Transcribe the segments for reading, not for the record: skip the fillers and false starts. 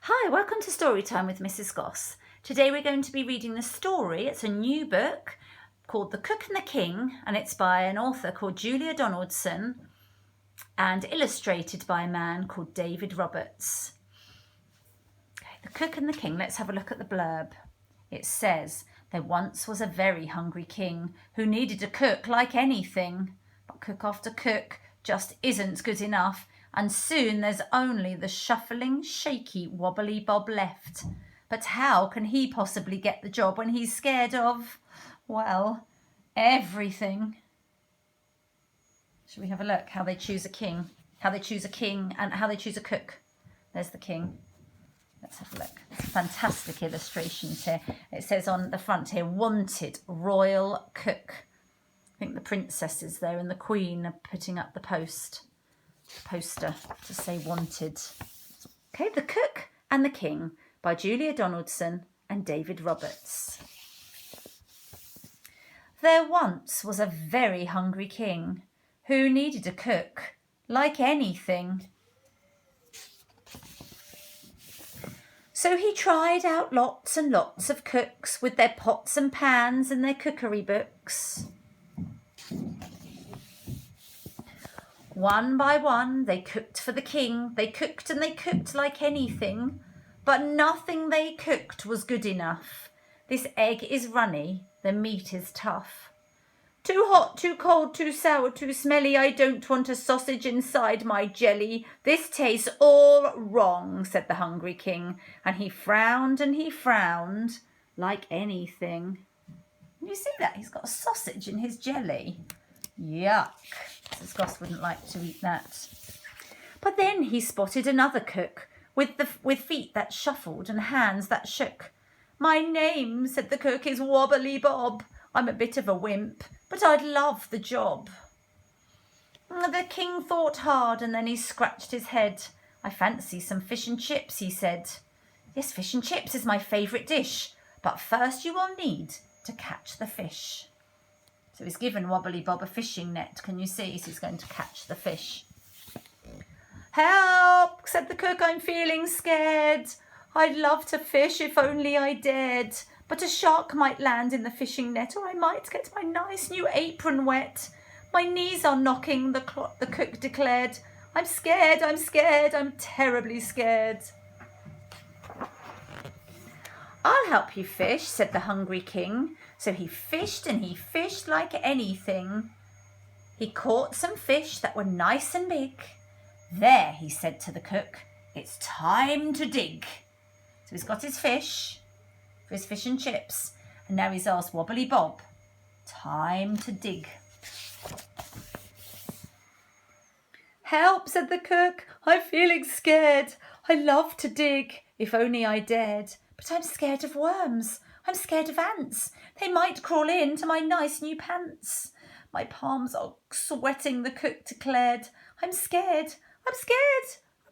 Hi, welcome to Storytime with Mrs. Goss. Today we're going to be reading the story. It's a new book called The Cook and the King, and it's by an author called Julia Donaldson and illustrated by a man called David Roberts. Okay, The Cook and the King. Let's have a look at the blurb. It says, there once was a very hungry king who needed a cook like anything, but cook after cook just isn't good enough. And soon there's only the shuffling, shaky Wobbly Bob left. But how can he possibly get the job when he's scared of, well, everything? Shall we have a look how they choose a king? How they choose a king and how they choose a cook. There's the king. Let's have a look. Fantastic illustrations here. It says on the front here, wanted royal cook. I think the princesses there and the queen are putting up the poster to say wanted. Okay, The Cook and the King by Julia Donaldson and David Roberts. There once was a very hungry king who needed a cook like anything. So he tried out lots and lots of cooks with their pots and pans and their cookery books. One by one, they cooked for the king. They cooked and they cooked like anything, but nothing they cooked was good enough. This egg is runny, the meat is tough. Too hot, too cold, too sour, too smelly. I don't want a sausage inside my jelly. This tastes all wrong, said the hungry king, and he frowned like anything. Can you see that? He's got a sausage in his jelly. Yuck. Mrs. Goss wouldn't like to eat that. But then he spotted another cook with feet that shuffled and hands that shook. My name, said the cook, is Wobbly Bob. I'm a bit of a wimp, but I'd love the job. The king thought hard and then he scratched his head. I fancy some fish and chips, he said. Yes, fish and chips is my favourite dish, but first you will need to catch the fish. So he's given Wobbly Bob a fishing net. Can you see? So he's going to catch the fish. Help, said the cook, I'm feeling scared. I'd love to fish if only I dared. But a shark might land in the fishing net, or I might get my nice new apron wet. My knees are knocking, the cook declared. I'm scared, I'm terribly scared. I'll help you fish, said the hungry king. So he fished and he fished like anything. He caught some fish that were nice and big. There, he said to the cook, it's time to dig. So he's got his fish for his fish and chips. And now he's asked Wobbly Bob, time to dig. Help, said the cook, I'm feeling scared. I love to dig, if only I dared. But I'm scared of worms. I'm scared of ants. They might crawl into my nice new pants. My palms are sweating, the cook declared. I'm scared. I'm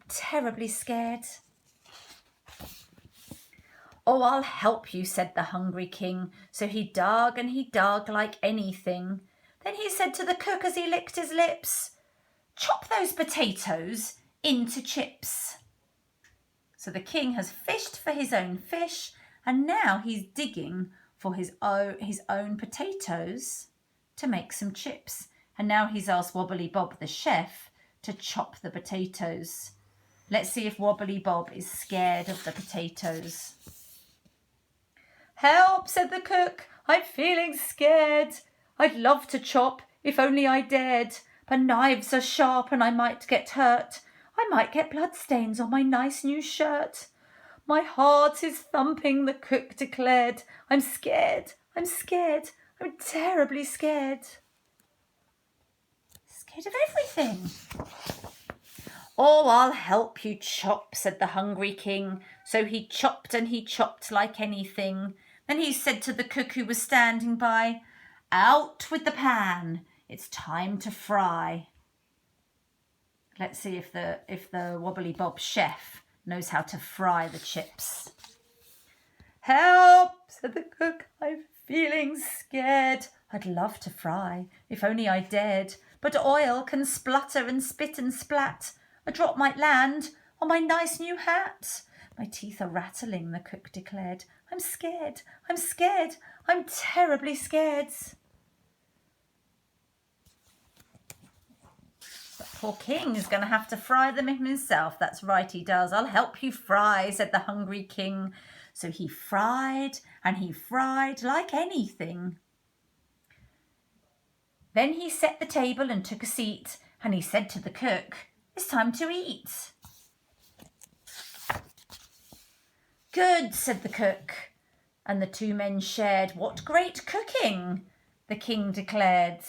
terribly scared. Oh, I'll help you, said the hungry king. So he dug and he dug like anything. Then he said to the cook as he licked his lips, chop those potatoes into chips. So the king has fished for his own fish, and now he's digging for his own potatoes to make some chips. And now he's asked Wobbly Bob, the chef, to chop the potatoes. Let's see if Wobbly Bob is scared of the potatoes. Help, said the cook, I'm feeling scared. I'd love to chop, if only I dared. But knives are sharp and I might get hurt. I might get bloodstains on my nice new shirt. My heart is thumping, the cook declared. I'm scared, I'm terribly scared. Scared of everything. Oh, I'll help you chop, said the hungry king. So he chopped and he chopped like anything. Then he said to the cook who was standing by, out with the pan, it's time to fry. Let's see if the Wobbly Bob chef knows how to fry the chips. Help, said the cook, I'm feeling scared. I'd love to fry, if only I dared. But oil can splutter and spit and splat. A drop might land on my nice new hat. My teeth are rattling, the cook declared. I'm scared, I'm scared, I'm terribly scared. The poor king is going to have to fry them himself. That's right, he does. I'll help you fry, said the hungry king. So he fried and he fried like anything. Then he set the table and took a seat, and he said to the cook, it's time to eat. Good, said the cook, and the two men shared. What great cooking, the king declared.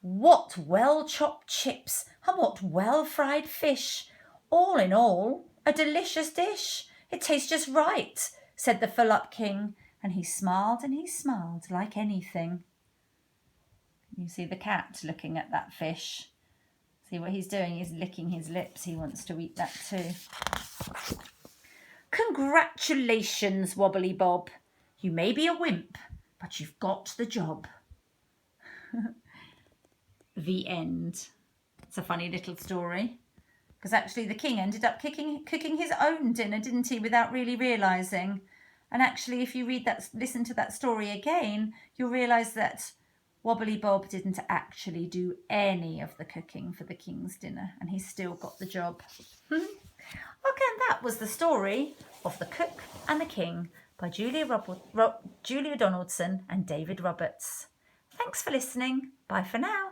What well-chopped chips and what well-fried fish. All in all, a delicious dish. It tastes just right, said the full-up king, and he smiled like anything. You see the cat looking at that fish. See what he's doing? He's licking his lips. He wants to eat that too. Congratulations, Wobbly Bob. You may be a wimp, but you've got the job. The end. It's a funny little story. Because actually the king ended up cooking his own dinner, didn't he, without really realising. And actually, if you listen to that story again, you'll realise that Wobbly Bob didn't actually do any of the cooking for the king's dinner, and he still got the job. Okay, and that was the story of The Cook and the King by Julia Donaldson and David Roberts. Thanks for listening. Bye for now.